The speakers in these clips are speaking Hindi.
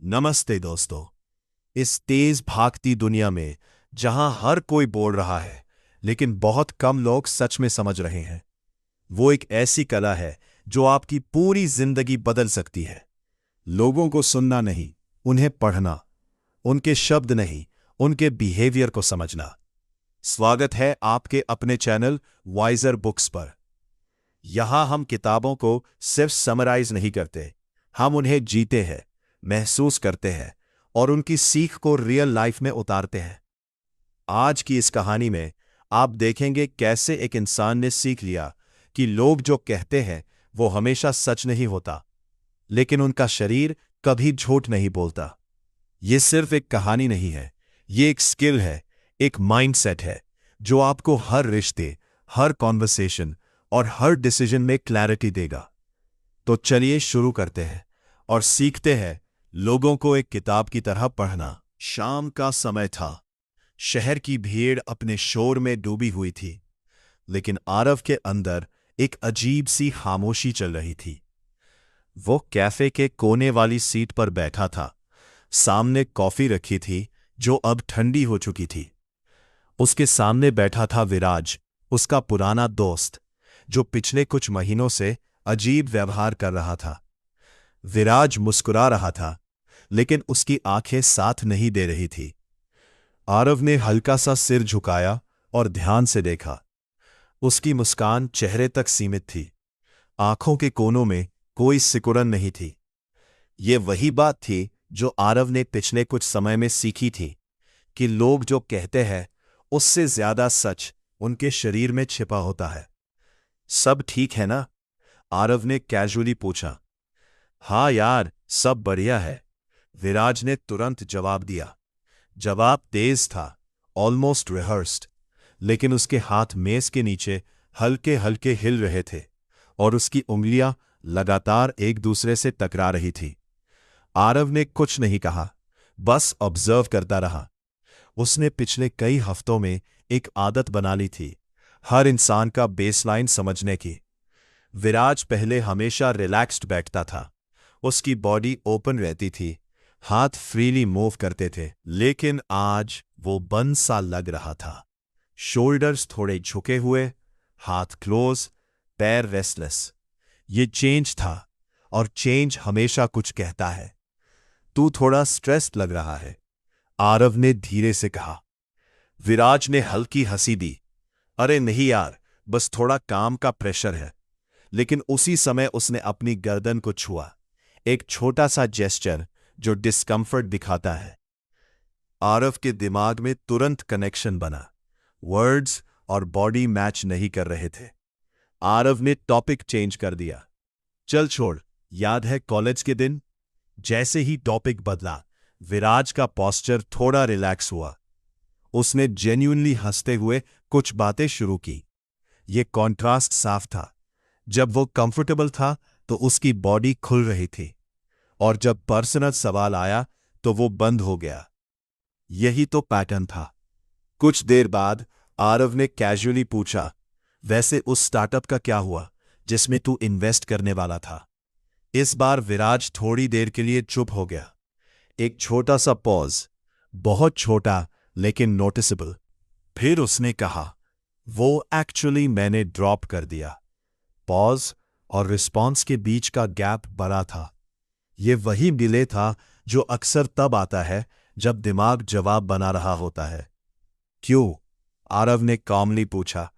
नमस्ते दोस्तों। इस तेज भागती दुनिया में जहां हर कोई बोल रहा है लेकिन बहुत कम लोग सच में समझ रहे हैं, वो एक ऐसी कला है जो आपकी पूरी जिंदगी बदल सकती है। लोगों को सुनना नहीं, उन्हें पढ़ना, उनके शब्द नहीं, उनके बिहेवियर को समझना। स्वागत है आपके अपने चैनल वाइजर बुक्स पर। यहां हम किताबों को सिर्फ समराइज नहीं करते, हम उन्हें जीते हैं, महसूस करते हैं और उनकी सीख को रियल लाइफ में उतारते हैं। आज की इस कहानी में आप देखेंगे कैसे एक इंसान ने सीख लिया कि लोग जो कहते हैं वो हमेशा सच नहीं होता, लेकिन उनका शरीर कभी झूठ नहीं बोलता। ये सिर्फ एक कहानी नहीं है, ये एक स्किल है, एक माइंडसेट है जो आपको हर रिश्ते, हर कॉन्वर्सेशन और हर डिसीजन में क्लैरिटी देगा। तो चलिए शुरू करते हैं और सीखते हैं लोगों को एक किताब की तरह पढ़ना। शाम का समय था। शहर की भीड़ अपने शोर में डूबी हुई थी, लेकिन आरव के अंदर एक अजीब सी खामोशी चल रही थी। वो कैफे के कोने वाली सीट पर बैठा था। सामने कॉफी रखी थी जो अब ठंडी हो चुकी थी। उसके सामने बैठा था विराज, उसका पुराना दोस्त, जो पिछले कुछ महीनों से अजीब व्यवहार कर रहा था। विराज मुस्कुरा रहा था, लेकिन उसकी आंखें साथ नहीं दे रही थी। आरव ने हल्का सा सिर झुकाया और ध्यान से देखा। उसकी मुस्कान चेहरे तक सीमित थी, आंखों के कोनों में कोई सिकुड़न नहीं थी। ये वही बात थी जो आरव ने पिछले कुछ समय में सीखी थी कि लोग जो कहते हैं उससे ज्यादा सच उनके शरीर में छिपा होता है। सब ठीक है ना? आरव ने कैजुअली पूछा। हाँ यार, सब बढ़िया है, विराज ने तुरंत जवाब दिया। जवाब तेज था, ऑलमोस्ट रिहर्स्ड, लेकिन उसके हाथ मेज के नीचे हल्के हल्के हिल रहे थे और उसकी उंगलियां लगातार एक दूसरे से टकरा रही थी। आरव ने कुछ नहीं कहा, बस ऑब्जर्व करता रहा। उसने पिछले कई हफ्तों में एक आदत बना ली थी, हर इंसान का बेसलाइन समझने की। विराज पहले हमेशा रिलैक्स्ड बैठता था, उसकी बॉडी ओपन रहती थी, हाथ फ्रीली मूव करते थे, लेकिन आज वो बंद सा लग रहा था। शोल्डर्स थोड़े झुके हुए, हाथ क्लोज, पैर रेस्टलेस। ये चेंज था, और चेंज हमेशा कुछ कहता है। तू थोड़ा स्ट्रेस्ड लग रहा है, आरव ने धीरे से कहा। विराज ने हल्की हंसी दी। अरे नहीं यार, बस थोड़ा काम का प्रेशर है। लेकिन उसी समय उसने अपनी गर्दन को छुआ, एक छोटा सा जेस्चर जो डिस्कम्फर्ट दिखाता है। आरव के दिमाग में तुरंत कनेक्शन बना। वर्ड्स और बॉडी मैच नहीं कर रहे थे। आरव ने टॉपिक चेंज कर दिया। चल छोड़, याद है कॉलेज के दिन? जैसे ही टॉपिक बदला, विराज का पोस्चर थोड़ा रिलैक्स हुआ। उसने जेन्युइनली हंसते हुए कुछ बातें शुरू की। ये कॉन्ट्रास्ट साफ था। जब वो कंफर्टेबल था तो उसकी बॉडी खुल रही थी, और जब पर्सनल सवाल आया तो वो बंद हो गया। यही तो पैटर्न था। कुछ देर बाद आरव ने कैजुअली पूछा, वैसे उस स्टार्टअप का क्या हुआ जिसमें तू इन्वेस्ट करने वाला था? इस बार विराज थोड़ी देर के लिए चुप हो गया। एक छोटा सा पॉज, बहुत छोटा लेकिन नोटिसेबल। फिर उसने कहा, वो एक्चुअली मैंने ड्रॉप कर दिया। पॉज और रिस्पॉन्स के बीच का गैप बड़ा था। ये वही डिले था जो अक्सर तब आता है जब दिमाग जवाब बना रहा होता है। क्यों? आरव ने कॉमली पूछा।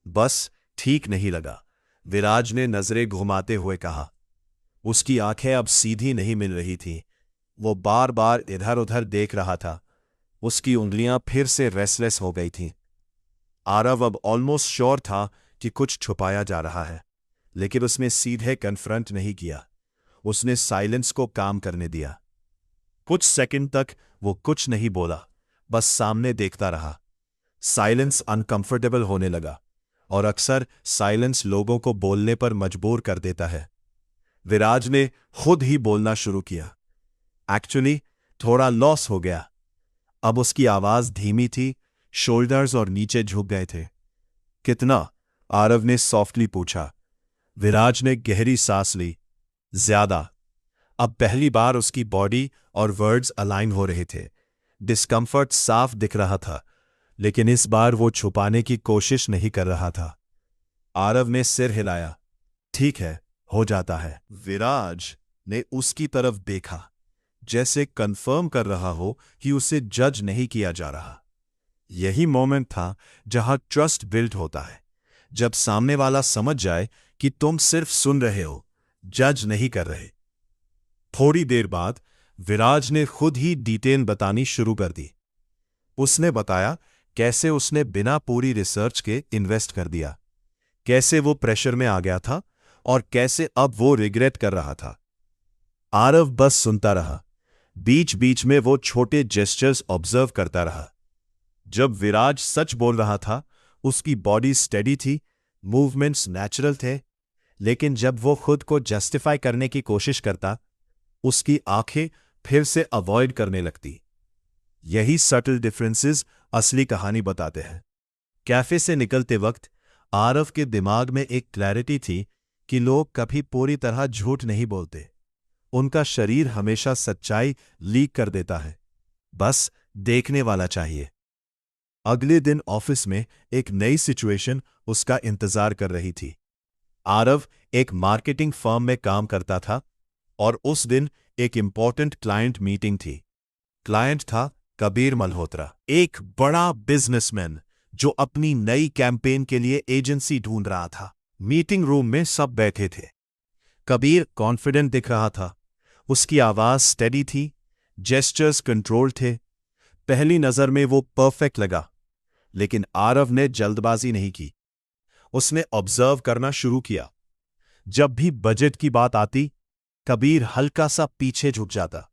बस ठीक नहीं लगा, विराज ने नजरें घुमाते हुए कहा। उसकी आंखें अब सीधी नहीं मिल रही थीं। वो बार बार इधर उधर देख रहा था। उसकी उंगलियां फिर से रेस्टलेस हो गई थीं। आरव अब ऑलमोस्ट श्योर था कि कुछ छुपाया जा रहा है, लेकिन उसने सीधे कन्फ्रंट नहीं किया। उसने साइलेंस को काम करने दिया। कुछ सेकंड तक वो कुछ नहीं बोला, बस सामने देखता रहा। साइलेंस अनकंफर्टेबल होने लगा, और अक्सर साइलेंस लोगों को बोलने पर मजबूर कर देता है। विराज ने खुद ही बोलना शुरू किया। एक्चुअली थोड़ा लॉस हो गया। अब उसकी आवाज धीमी थी, शोल्डर्स और नीचे झुक गए थे। कितना? आरव ने सॉफ्टली पूछा। विराज ने गहरी सांस ली। ज्यादा। अब पहली बार उसकी बॉडी और वर्ड्स अलाइन हो रहे थे। डिस्कम्फर्ट साफ दिख रहा था, लेकिन इस बार वो छुपाने की कोशिश नहीं कर रहा था। आरव ने सिर हिलाया। ठीक है, हो जाता है। विराज ने उसकी तरफ देखा, जैसे कंफर्म कर रहा हो कि उसे जज नहीं किया जा रहा। यही मोमेंट था जहां ट्रस्ट बिल्ड होता है, जब सामने वाला समझ जाए कि तुम सिर्फ सुन रहे हो, जज नहीं कर रहे। थोड़ी देर बाद विराज ने खुद ही डिटेल बतानी शुरू कर दी। उसने बताया कैसे उसने बिना पूरी रिसर्च के इन्वेस्ट कर दिया, कैसे वो प्रेशर में आ गया था और कैसे अब वो रिग्रेट कर रहा था। आरव बस सुनता रहा। बीच बीच में वो छोटे जेस्चर्स ऑब्जर्व करता रहा। जब विराज सच बोल रहा था, उसकी बॉडी स्टेडी थी, मूवमेंट्स नेचुरल थे, लेकिन जब वो खुद को जस्टिफाई करने की कोशिश करता, उसकी आंखें फिर से अवॉइड करने लगती। यही सटल डिफरेंसेस असली कहानी बताते हैं। कैफे से निकलते वक्त आरव के दिमाग में एक क्लैरिटी थी कि लोग कभी पूरी तरह झूठ नहीं बोलते। उनका शरीर हमेशा सच्चाई लीक कर देता है, बस देखने वाला चाहिए। अगले दिन ऑफिस में एक नई सिचुएशन उसका इंतजार कर रही थी। आरव एक मार्केटिंग फर्म में काम करता था और उस दिन एक इंपॉर्टेंट क्लाइंट मीटिंग थी। क्लाइंट था कबीर मल्होत्रा, एक बड़ा बिजनेसमैन जो अपनी नई कैंपेन के लिए एजेंसी ढूंढ रहा था। मीटिंग रूम में सब बैठे थे। कबीर कॉन्फिडेंट दिख रहा था, उसकी आवाज स्टेडी थी, जेस्चर्स कंट्रोल थे। पहली नजर में वो परफेक्ट लगा, लेकिन आरव ने जल्दबाजी नहीं की। उसने ऑब्जर्व करना शुरू किया। जब भी बजट की बात आती, कबीर हल्का सा पीछे झुक जाता,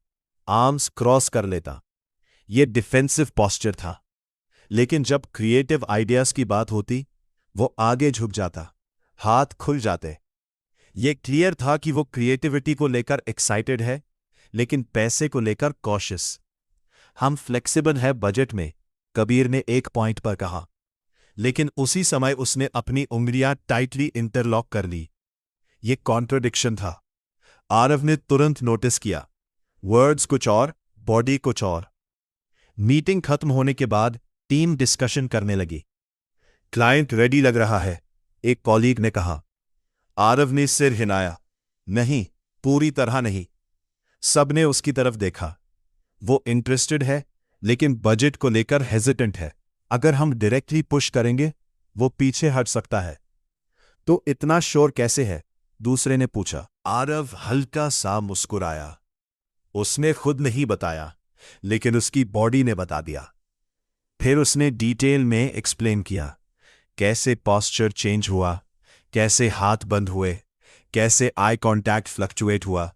आर्म्स क्रॉस कर लेता। ये डिफेंसिव पॉस्चर था। लेकिन जब क्रिएटिव आइडियाज की बात होती, वो आगे झुक जाता, हाथ खुल जाते। ये क्लियर था कि वो क्रिएटिविटी को लेकर एक्साइटेड है, लेकिन पैसे को लेकर कॉशियस। हम फ्लेक्सिबल है बजट में, कबीर ने एक पॉइंट पर कहा, लेकिन उसी समय उसने अपनी उंगलियां टाइटली इंटरलॉक कर ली। ये कॉन्ट्रडिक्शन था। आरव ने तुरंत नोटिस किया, वर्ड्स कुछ और, बॉडी कुछ और। मीटिंग खत्म होने के बाद टीम डिस्कशन करने लगी। क्लाइंट रेडी लग रहा है, एक कॉलीग ने कहा। आरव ने सिर हिलाया, नहीं, पूरी तरह नहीं। सबने उसकी तरफ देखा। वो इंटरेस्टेड है, लेकिन बजट को लेकर हेजिटेंट है। अगर हम डायरेक्टली पुश करेंगे, वो पीछे हट सकता है। तो इतना श्योर कैसे है? दूसरे ने पूछा। आरव हल्का सा मुस्कुराया। उसने खुद नहीं बताया, लेकिन उसकी बॉडी ने बता दिया। फिर उसने डिटेल में एक्सप्लेन किया, कैसे पॉस्चर चेंज हुआ, कैसे हाथ बंद हुए, कैसे आई कांटेक्ट फ्लक्चुएट हुआ।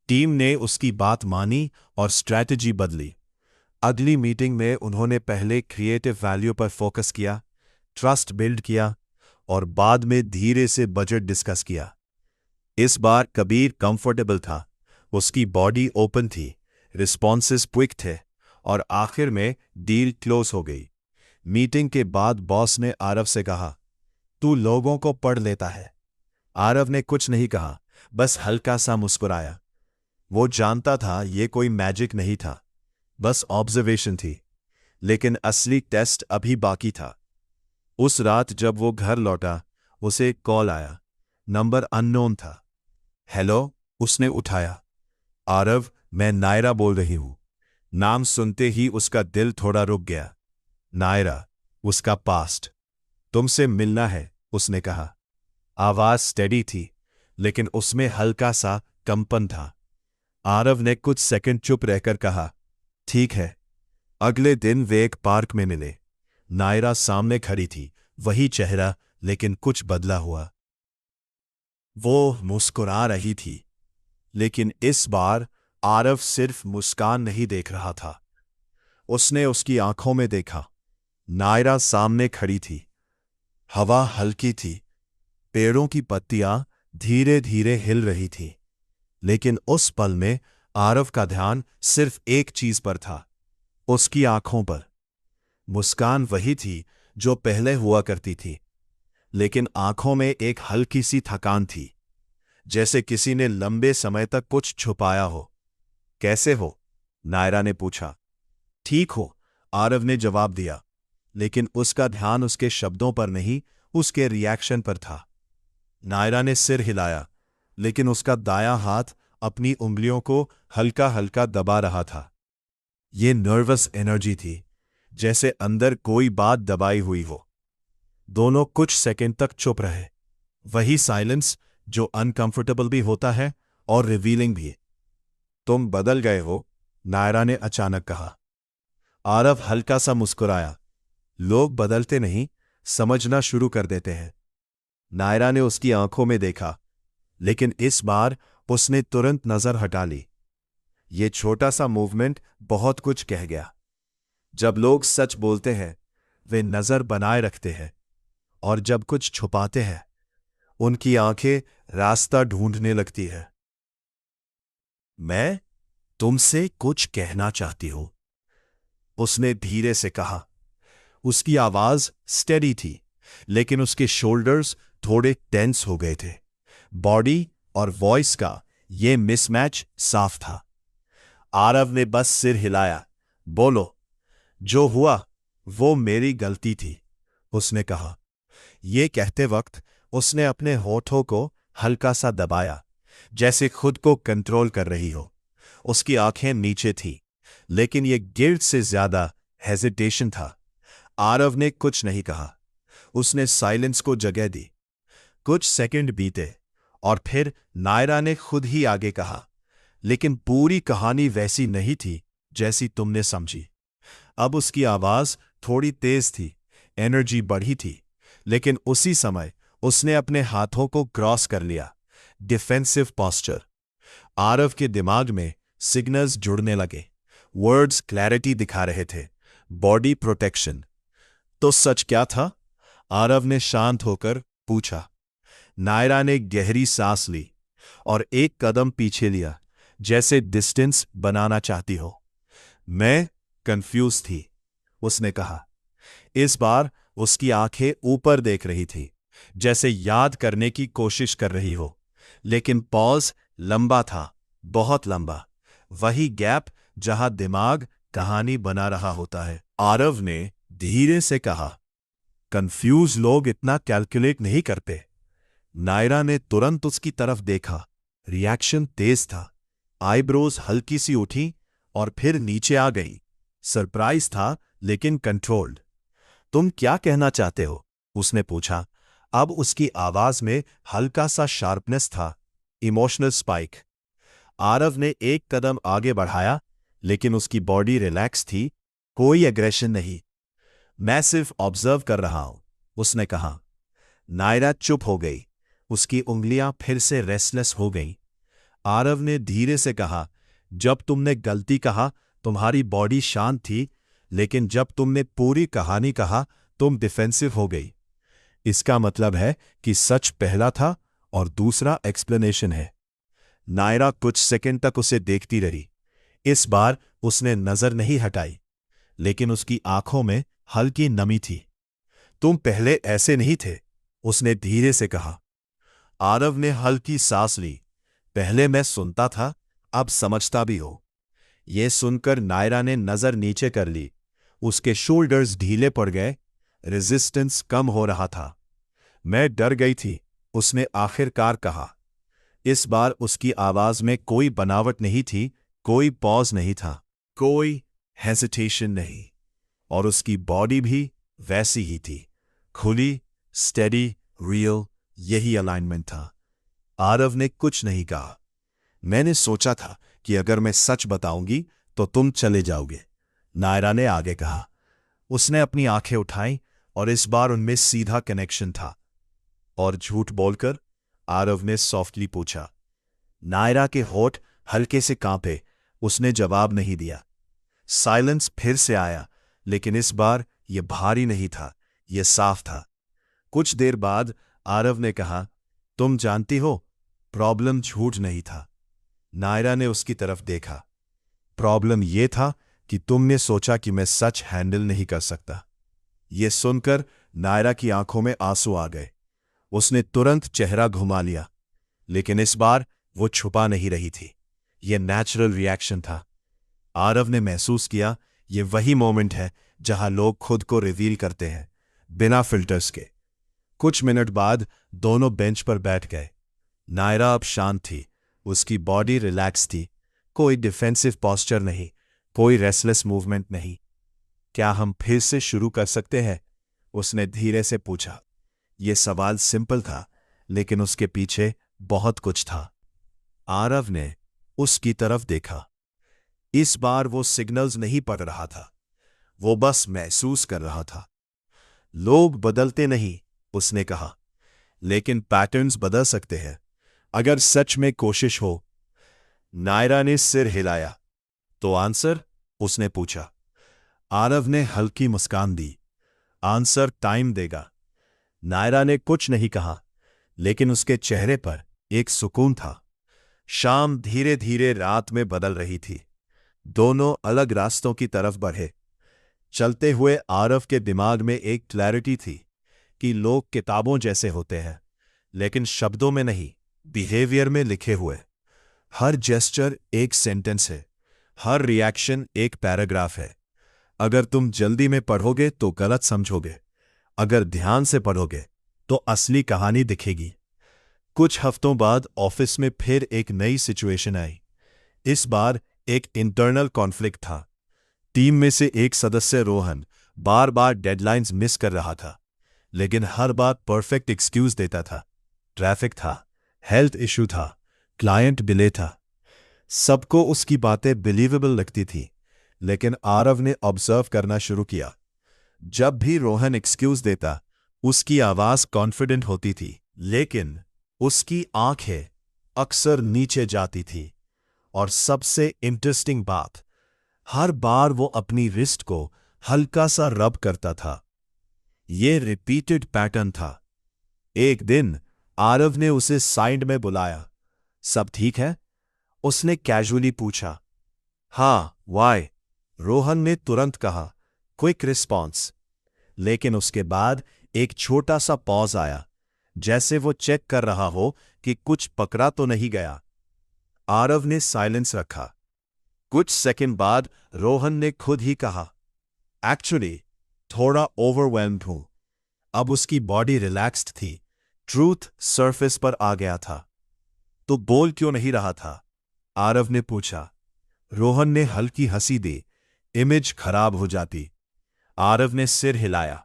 टीम ने उसकी बात मानी और स्ट्रैटेजी बदली। अगली मीटिंग में उन्होंने पहले क्रिएटिव वैल्यू पर फोकस किया, ट्रस्ट बिल्ड किया और बाद में धीरे से बजट डिस्कस किया। इस बार कबीर कंफर्टेबल था, उसकी बॉडी ओपन थी, रिस्पॉन्सेस क्विक थे और आखिर में डील क्लोज हो गई। मीटिंग के बाद बॉस ने आरव से कहा, तू लोगों को पढ़ लेता है। आरव ने कुछ नहीं कहा, बस हल्का सा मुस्कुराया। वो जानता था ये कोई मैजिक नहीं था, बस ऑब्जर्वेशन थी, लेकिन असली टेस्ट अभी बाकी था। उस रात जब वो घर लौटा, उसे एक कॉल आया। नंबर अननोन था। हेलो, उसने उठाया। आरव, मैं नायरा बोल रही हूं। नाम सुनते ही उसका दिल थोड़ा रुक गया। नायरा, उसका पास्ट। तुमसे मिलना है, उसने कहा। आवाज स्टेडी थी, लेकिन उसमें हल्का सा कंपन था। आरव ने कुछ सेकंड चुप रहकर कहा, ठीक है। अगले दिन वे एक पार्क में मिले। नायरा सामने खड़ी थी, वही चेहरा, लेकिन कुछ बदला हुआ। वो मुस्कुरा रही थी, लेकिन इस बार आरव सिर्फ मुस्कान नहीं देख रहा था, उसने उसकी आंखों में देखा। नायरा सामने खड़ी थी, हवा हल्की थी, पेड़ों की पत्तियां धीरे धीरे हिल रही थी, लेकिन उस पल में आरव का ध्यान सिर्फ एक चीज पर था, उसकी आंखों पर। मुस्कान वही थी जो पहले हुआ करती थी, लेकिन आंखों में एक हल्की सी थकान थी, जैसे किसी ने लंबे समय तक कुछ छुपाया हो। कैसे हो? नायरा ने पूछा। ठीक हो, आरव ने जवाब दिया, लेकिन उसका ध्यान उसके शब्दों पर नहीं, उसके रिएक्शन पर था। नायरा ने सिर हिलाया, लेकिन उसका दायां हाथ अपनी उंगलियों को हल्का हल्का दबा रहा था। ये नर्वस एनर्जी थी, जैसे अंदर कोई बात दबाई हुई हो। दोनों कुछ सेकंड तक चुप रहे। वही साइलेंस जो अनकंफर्टेबल भी होता है और रिवीलिंग भी। तुम बदल गए हो, नायरा ने अचानक कहा। आरव हल्का सा मुस्कुराया। लोग बदलते नहीं, समझना शुरू कर देते हैं। नायरा ने उसकी आंखों में देखा, लेकिन इस बार उसने तुरंत नजर हटा ली। ये छोटा सा मूवमेंट बहुत कुछ कह गया। जब लोग सच बोलते हैं, वे नजर बनाए रखते हैं, और जब कुछ छुपाते हैं, उनकी आंखें रास्ता ढूंढने लगती है। मैं तुमसे कुछ कहना चाहती हूं, उसने धीरे से कहा। उसकी आवाज स्टेडी थी, लेकिन उसके शोल्डर्स थोड़े टेंस हो गए थे। बॉडी और वॉइस का ये मिसमैच साफ था। आरव ने बस सिर हिलाया। बोलो। जो हुआ वो मेरी गलती थी, उसने कहा। ये कहते वक्त उसने अपने होठों को हल्का सा दबाया, जैसे खुद को कंट्रोल कर रही हो। उसकी आंखें नीचे थी, लेकिन ये गिल्ट से ज्यादा हेजिटेशन था। आरव ने कुछ नहीं कहा। उसने साइलेंस को जगह दी। कुछ सेकंड बीते, और फिर नायरा ने खुद ही आगे कहा, लेकिन पूरी कहानी वैसी नहीं थी जैसी तुमने समझी। अब उसकी आवाज थोड़ी तेज थी, एनर्जी बढ़ी थी, लेकिन उसी समय उसने अपने हाथों को क्रॉस कर लिया। Defensive posture. आरव के दिमाग में सिग्नल्स जुड़ने लगे। वर्ड्स क्लैरिटी दिखा रहे थे। Body protection. तो सच क्या था? आरव ने शांत होकर पूछा। नायरा ने गहरी सांस ली और एक कदम पीछे लिया, जैसे डिस्टेंस बनाना चाहती हो। मैं कंफ्यूज थी, उसने कहा। इस बार उसकी आंखें ऊपर देख रही थी, जैसे याद करने की कोशिश कर रही हो। लेकिन पॉज लंबा था, बहुत लंबा। वही गैप जहां दिमाग कहानी बना रहा होता है। आरव ने धीरे से कहा, कंफ्यूज लोग इतना कैलकुलेट नहीं करते। नायरा ने तुरंत उसकी तरफ देखा। रिएक्शन तेज था। आईब्रोज हल्की सी उठी और फिर नीचे आ गई। सरप्राइज था, लेकिन कंट्रोल्ड। तुम क्या कहना चाहते हो? उसने पूछा। अब उसकी आवाज में हल्का सा शार्पनेस था, इमोशनल स्पाइक। आरव ने एक कदम आगे बढ़ाया, लेकिन उसकी बॉडी रिलैक्स थी, कोई एग्रेशन नहीं। मैं सिर्फ ऑब्जर्व कर रहा हूं, उसने कहा। नायरा चुप हो गई। उसकी उंगलियां फिर से रेस्टलेस हो गईं। आरव ने धीरे से कहा, जब तुमने गलती कहा तुम्हारी बॉडी शांत थी, लेकिन जब तुमने पूरी कहानी कहा तुम डिफेंसिव हो गई। इसका मतलब है कि सच पहला था और दूसरा एक्सप्लेनेशन है। नायरा कुछ सेकंड तक उसे देखती रही। इस बार उसने नजर नहीं हटाई, लेकिन उसकी आंखों में हल्की नमी थी। तुम पहले ऐसे नहीं थे, उसने धीरे से कहा। आरव ने हल्की सांस ली। पहले मैं सुनता था, अब समझता भी हो। यह सुनकर नायरा ने नजर नीचे कर ली। उसके शोल्डर्स ढीले पड़ गए। रेजिस्टेंस कम हो रहा था। मैं डर गई थी, उसने आखिरकार कहा। इस बार उसकी आवाज में कोई बनावट नहीं थी, कोई पॉज नहीं था, कोई हेजिटेशन नहीं। और उसकी बॉडी भी वैसी ही थी, खुली, स्टेडी, रियल। यही अलाइनमेंट था। आरव ने कुछ नहीं कहा। मैंने सोचा था कि अगर मैं सच बताऊंगी तो तुम चले जाओगे, नायरा ने आगे कहा। उसने अपनी आंखें उठाई और इस बार उनमें सीधा कनेक्शन था। और झूठ बोलकर? आरव ने सॉफ्टली पूछा। नायरा के होठ हल्के से कांपे। उसने जवाब नहीं दिया। साइलेंस फिर से आया, लेकिन इस बार यह भारी नहीं था, यह साफ था। कुछ देर बाद आरव ने कहा, तुम जानती हो, प्रॉब्लम झूठ नहीं था। नायरा ने उसकी तरफ देखा। प्रॉब्लम यह था कि तुमने सोचा कि मैं सच हैंडल नहीं कर सकता। यह सुनकर नायरा की आंखों में आंसू आ गए। उसने तुरंत चेहरा घुमा लिया। लेकिन इस बार वो छुपा नहीं रही थी। ये नेचुरल रिएक्शन था। आरव ने महसूस किया ये वही मोमेंट है जहां लोग खुद को रिवील करते हैं, बिना फिल्टर्स के। कुछ मिनट बाद दोनों बेंच पर बैठ गए। नायरा अब शांत थी, उसकी बॉडी रिलैक्स थी, कोई डिफेंसिव पॉस्चर नहीं, कोई रेस्टलेस मूवमेंट नहीं। क्या हम फिर से शुरू कर सकते हैं? उसने धीरे से पूछा। यह सवाल सिंपल था, लेकिन उसके पीछे बहुत कुछ था। आरव ने उसकी तरफ देखा। इस बार वो सिग्नल्स नहीं पढ़ रहा था, वो बस महसूस कर रहा था। लोग बदलते नहीं, उसने कहा, लेकिन पैटर्न्स बदल सकते हैं अगर सच में कोशिश हो। नायरा ने सिर हिलाया। तो आंसर? उसने पूछा। आरव ने हल्की मुस्कान दी। आंसर टाइम देगा। नायरा ने कुछ नहीं कहा, लेकिन उसके चेहरे पर एक सुकून था। शाम धीरे धीरे रात में बदल रही थी। दोनों अलग रास्तों की तरफ बढ़े। चलते हुए आरव के दिमाग में एक क्लैरिटी थी कि लोग किताबों जैसे होते हैं, लेकिन शब्दों में नहीं, बिहेवियर में लिखे हुए। हर जेस्चर एक सेंटेंस है, हर रिएक्शन एक पैराग्राफ है। अगर तुम जल्दी में पढ़ोगे तो गलत समझोगे, अगर ध्यान से पढ़ोगे तो असली कहानी दिखेगी। कुछ हफ्तों बाद ऑफिस में फिर एक नई सिचुएशन आई। इस बार एक इंटरनल कॉन्फ्लिक्ट था। टीम में से एक सदस्य रोहन बार बार डेडलाइंस मिस कर रहा था, लेकिन हर बार परफेक्ट एक्सक्यूज देता था। ट्रैफिक था, हेल्थ इशू था, क्लाइंट डिले था। सबको उसकी बातें बिलीवेबल लगती थी, लेकिन आरव ने ऑब्जर्व करना शुरू किया। जब भी रोहन एक्सक्यूज देता, उसकी आवाज कॉन्फिडेंट होती थी, लेकिन उसकी आंखें अक्सर नीचे जाती थी। और सबसे इंटरेस्टिंग बात, हर बार वो अपनी रिस्ट को हल्का सा रब करता था। ये रिपीटेड पैटर्न था। एक दिन आरव ने उसे साइड में बुलाया। सब ठीक है? उसने कैजुअली पूछा। हाँ, वाई? रोहन ने तुरंत कहा, क्विक रिस्पॉन्स। लेकिन उसके बाद एक छोटा सा पॉज आया, जैसे वो चेक कर रहा हो कि कुछ पकड़ा तो नहीं गया। आरव ने साइलेंस रखा। कुछ सेकंड बाद रोहन ने खुद ही कहा, एक्चुअली थोड़ा ओवरवेल्म्ड हूं। अब उसकी बॉडी रिलैक्स्ड थी, ट्रूथ सरफेस पर आ गया था। तो बोल क्यों नहीं रहा था? आरव ने पूछा। रोहन ने हल्की हंसी दी। इमेज खराब हो जाती। आरव ने सिर हिलाया।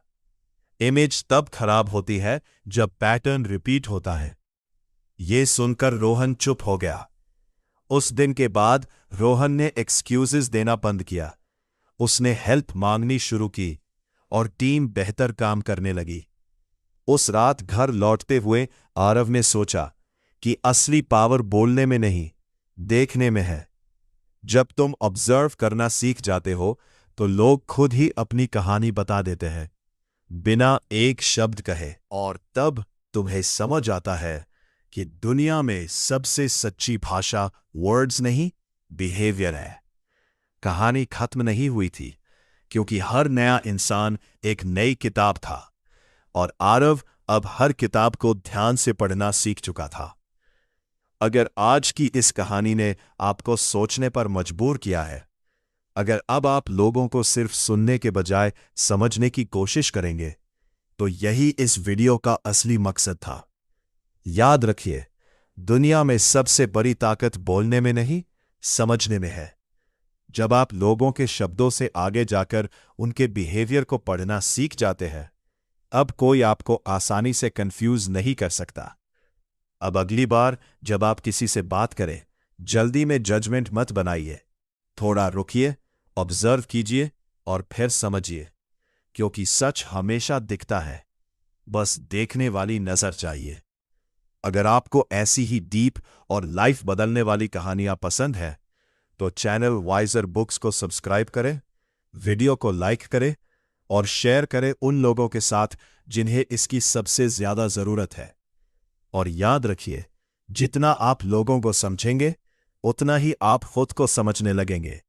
इमेज तब खराब होती है जब पैटर्न रिपीट होता है। यह सुनकर रोहन चुप हो गया। उस दिन के बाद रोहन ने एक्सक्यूजेस देना बंद किया। उसने हेल्प मांगनी शुरू की और टीम बेहतर काम करने लगी। उस रात घर लौटते हुए आरव ने सोचा कि असली पावर बोलने में नहीं, देखने में है। जब तुम ऑब्जर्व करना सीख जाते हो तो लोग खुद ही अपनी कहानी बता देते हैं, बिना एक शब्द कहे। और तब तुम्हें समझ आता है कि दुनिया में सबसे सच्ची भाषा वर्ड्स नहीं, बिहेवियर है। कहानी खत्म नहीं हुई थी, क्योंकि हर नया इंसान एक नई किताब था, और आरव अब हर किताब को ध्यान से पढ़ना सीख चुका था। अगर आज की इस कहानी ने आपको सोचने पर मजबूर किया है, अगर अब आप लोगों को सिर्फ सुनने के बजाय समझने की कोशिश करेंगे, तो यही इस वीडियो का असली मकसद था। याद रखिए, दुनिया में सबसे बड़ी ताकत बोलने में नहीं, समझने में है। जब आप लोगों के शब्दों से आगे जाकर उनके बिहेवियर को पढ़ना सीख जाते हैं, अब कोई आपको आसानी से कंफ्यूज नहीं कर सकता। अब अगली बार जब आप किसी से बात करें, जल्दी में जजमेंट मत बनाइए। थोड़ा रुकिए, ऑब्जर्व कीजिए और फिर समझिए, क्योंकि सच हमेशा दिखता है, बस देखने वाली नजर चाहिए। अगर आपको ऐसी ही डीप और लाइफ बदलने वाली कहानियां पसंद है, तो चैनल वाइजर बुक्स को सब्सक्राइब करें, वीडियो को लाइक करें और शेयर करें उन लोगों के साथ जिन्हें इसकी सबसे ज्यादा जरूरत है। और याद रखिए, जितना आप लोगों को समझेंगे, उतना ही आप खुद को समझने लगेंगे।